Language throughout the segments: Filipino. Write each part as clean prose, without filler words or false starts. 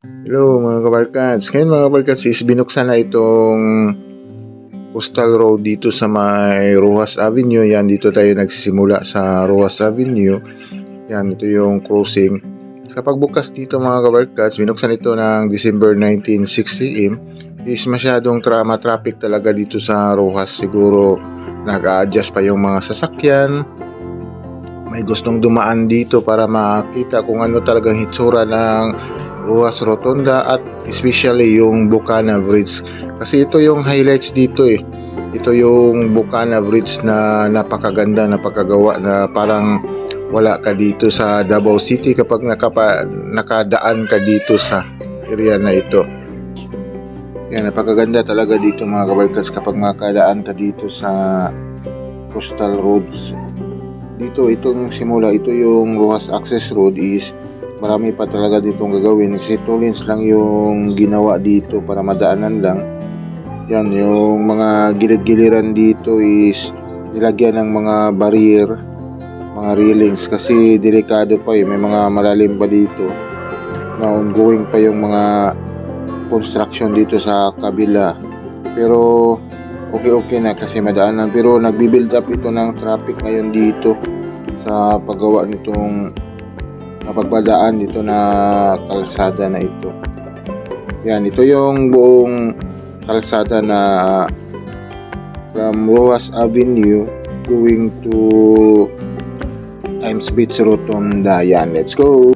Hello mga kabarkads. Ngayon mga kabarkads is binuksan na itong Coastal Road dito sa may Rojas Avenue. Yan, dito tayo nagsisimula sa Rojas Avenue. Yan, ito yung crossing. Sa pagbukas dito mga kabarkads, binuksan ito ng December 19, 6 a.m. is masyadong traffic talaga dito sa Rojas. Siguro nag-a-adjust pa yung mga sasakyan. May gustong dumaan dito para makita kung ano talagang hitsura ng Rojas Rotonda at especially yung Bucana Bridge. Kasi ito yung highlights dito eh. Ito yung Bucana Bridge na napakaganda, napakagawa na parang wala ka dito sa Davao City kapag nakadaan ka dito sa area na ito. Yan, napakaganda talaga dito mga kabarkas kapag makadaan ka dito sa Coastal Roads. Dito, itong simula, ito yung Rojas Access Road is marami pa talaga ditong gagawin kasi 2 lanes lang yung ginawa dito para madaanan lang. Yan, yung mga gilid-giliran dito is nilagyan ng mga barrier, mga railings kasi delikado pa may mga malalim pa dito na ongoing pa yung mga construction dito sa kabila, pero okay na kasi madaanan, pero nagbi-build up ito ng traffic ngayon dito sa paggawa nitong pagpadaan dito na kalsada na ito. Yan, ito yung buong kalsada na from Rojas Avenue going to Times Beach Rotonda. Yan, let's go!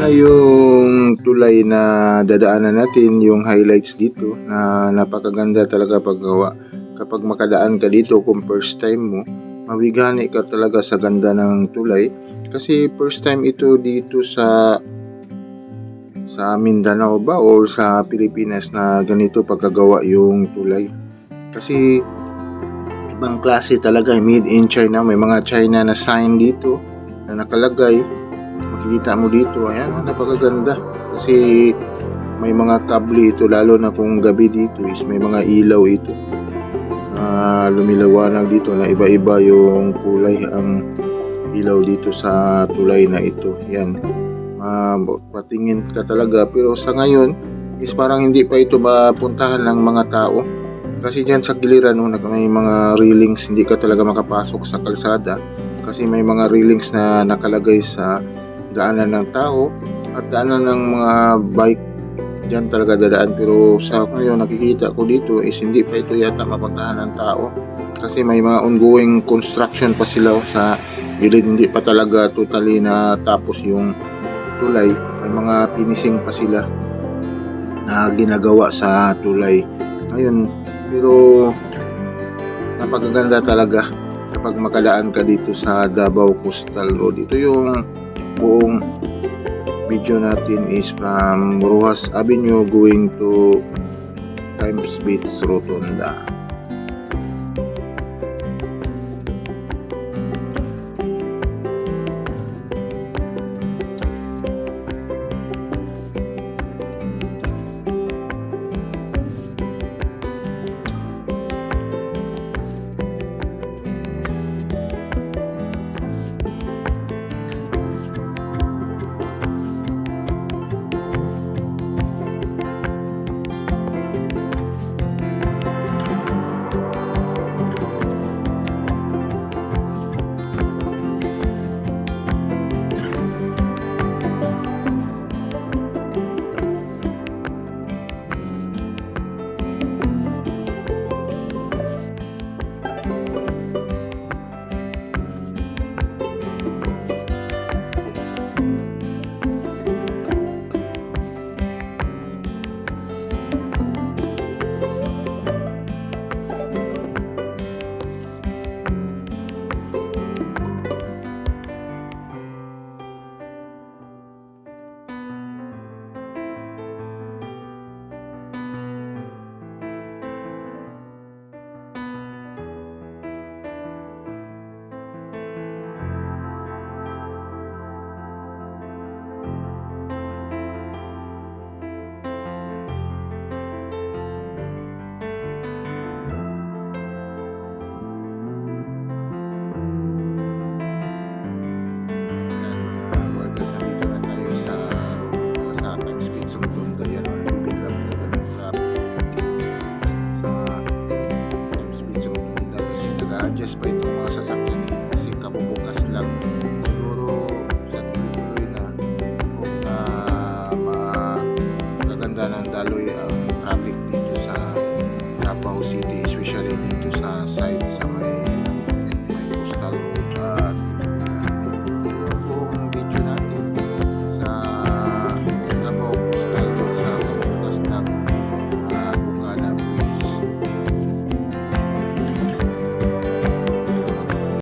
na yung tulay na dadaanan natin, yung highlights dito na napakaganda talaga paggawa. Kapag makadaan ka dito kung first time mo, mabigani ka talaga sa ganda ng tulay kasi first time ito dito sa Mindanao ba or sa Pilipinas na ganito pagkagawa yung tulay. Kasi ibang klase talaga, made in China. May mga China na sign dito na nakalagay. Makikita mo dito, ayan, napakaganda. Kasi may mga kable ito, lalo na kung gabi dito is may mga ilaw ito. Lumilawanag dito na iba-iba yung kulay ang ilaw dito sa tulay na ito. Yan. Patingin ka talaga, pero sa ngayon is parang hindi pa ito mapuntahan ng mga tao kasi dyan sa giliran may mga railings, hindi ka talaga makapasok sa kalsada kasi may mga railings na nakalagay sa daanan ng tao at daanan ng mga bike, dyan talaga dadaan. Pero sa ngayon nakikita ko dito is hindi pa ito yata mapuntahan ng tao kasi may mga ongoing construction pa sila sa gilid, hindi pa talaga totally na tapos yung tulay. May mga finishing pa sila na ginagawa sa tulay ngayon, pero napakaganda talaga kapag makadaan ka dito sa Davao Coastal Road. Ito yung buong video natin is from Rojas Avenue going to Times Beach Rotunda. Adjust pa itong mga sasakyan